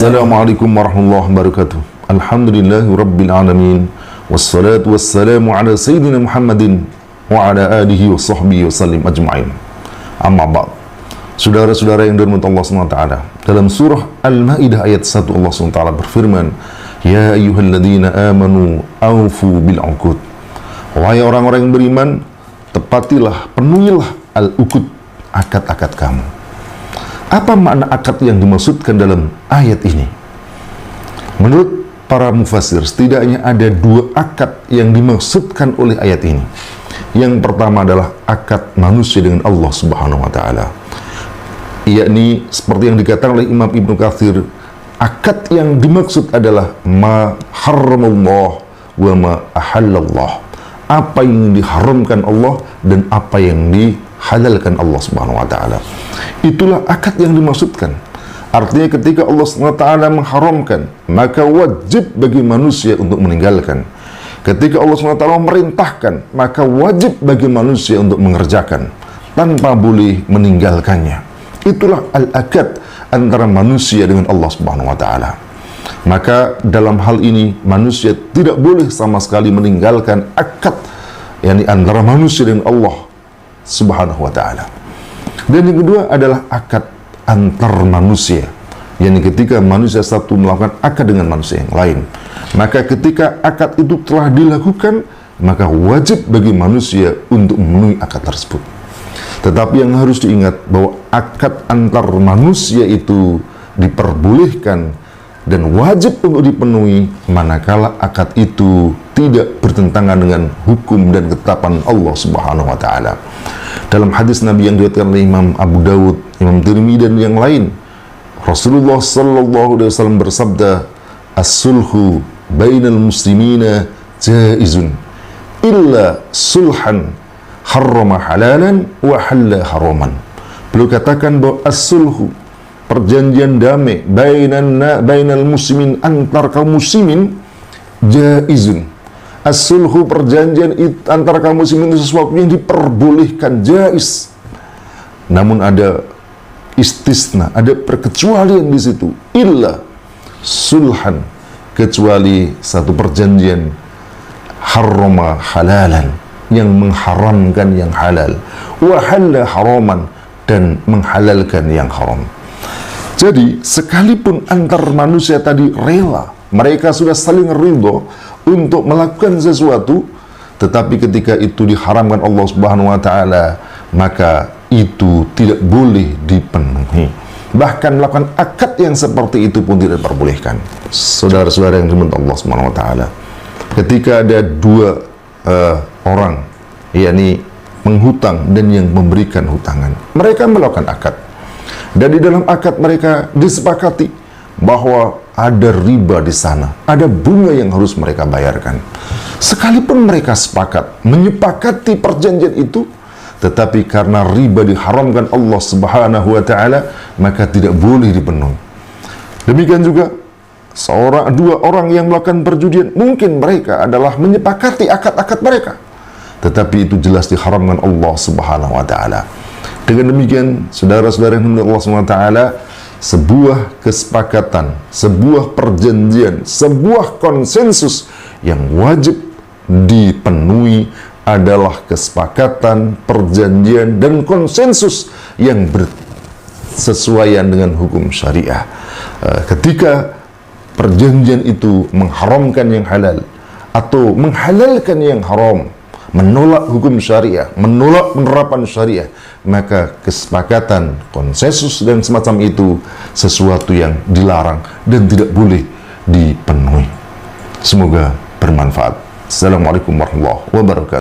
Assalamualaikum warahmatullahi wabarakatuh. Alhamdulillahi rabbil alamin. Wassalatu wassalamu ala sayyidina Muhammadin wa ala alihi wa sahbihi wa sallim ajma'in. Amma ba'd. Saudara-saudara yang dirahmati Allah SWT, dalam surah Al-Maidah ayat 1 Allah SWT berfirman, Ya ayyuhalladzina amanu awfu bil 'uqud. Wahai orang-orang yang beriman, tepatilah, penuhilah al-uqud, akad-akad kamu. Apa makna akad yang dimaksudkan dalam ayat ini? Menurut para mufassir, setidaknya ada dua akad yang dimaksudkan oleh ayat ini. Yang pertama adalah akad manusia dengan Allah Subhanahu wa taala. Yakni seperti yang dikatakan oleh Imam Ibnu Katsir, akad yang dimaksud adalah ma harramallah wa ma ahallallah. Apa yang diharamkan Allah dan apa yang dihalalkan Allah Subhanahu wa taala. Itulah akad yang dimaksudkan. Artinya ketika Allah SWT mengharamkan, maka wajib bagi manusia untuk meninggalkan. Ketika Allah SWT memerintahkan, maka wajib bagi manusia untuk mengerjakan tanpa boleh meninggalkannya. Itulah al-akad antara manusia dengan Allah Subhanahu wa taala. Maka dalam hal ini manusia tidak boleh sama sekali meninggalkan akad yang antara manusia dengan Allah Subhanahu wa taala. Dan yang kedua adalah akad antar manusia, yakni ketika manusia satu melakukan akad dengan manusia yang lain, maka ketika akad itu telah dilakukan, maka wajib bagi manusia untuk memenuhi akad tersebut. Tetapi yang harus diingat bahwa akad antar manusia itu diperbolehkan dan wajib untuk dipenuhi manakala akad itu tidak bertentangan dengan hukum dan ketetapan Allah Subhanahu wa taala. Dalam hadis Nabi yang diriwayatkan oleh Imam Abu Dawud, Imam Tirmidzi dan yang lain, Rasulullah sallallahu alaihi wasallam bersabda, "As-sulhu bainal muslimina jaizun illa sulhan harrama halalan wa halla haraman." Beliau katakan bahwa as-sulhu, perjanjian damai bainal muslimin, antar kaum muslimin, jaizun. As-sulhu, perjanjian antar kaum muslimin itu sesuatu yang diperbolehkan, jaiz. Namun ada istisna, ada perkecualian di situ. Illa sulhan, kecuali satu perjanjian harrama halalan, yang mengharamkan yang halal, wa halla haraman, dan menghalalkan yang haram. Jadi, sekalipun antar manusia tadi rela, mereka sudah saling ridho untuk melakukan sesuatu, tetapi ketika itu diharamkan Allah Subhanahu wa taala, maka itu tidak boleh dipenuhi. Bahkan melakukan akad yang seperti itu pun tidak diperbolehkan. Saudara-saudara yang dimuliakan Allah Subhanahu wa taala, ketika ada dua orang, yakni menghutang dan yang memberikan hutangan, mereka melakukan akad. Dan di dalam akad mereka disepakati bahwa ada riba di sana, ada bunga yang harus mereka bayarkan. Sekalipun mereka sepakat, menyepakati perjanjian itu, tetapi karena riba diharamkan Allah Subhanahu wa taala, maka tidak boleh dipenuhi. Demikian juga dua orang yang melakukan perjudian, mungkin mereka adalah menyepakati akad-akad mereka, tetapi itu jelas diharamkan Allah Subhanahu wa taala. Dengan demikian, saudara-saudara yang dimuliakan Allah Subhanahu wa taala, sebuah kesepakatan, sebuah perjanjian, sebuah konsensus yang wajib dipenuhi adalah kesepakatan, perjanjian, dan konsensus yang bersesuaian dengan hukum syariah. Ketika perjanjian itu mengharamkan yang halal atau menghalalkan yang haram, menolak hukum syariah, menolak penerapan syariah, maka kesepakatan, konsensus dan semacam itu sesuatu yang dilarang dan tidak boleh dipenuhi. Semoga bermanfaat. Assalamualaikum warahmatullahi wabarakatuh.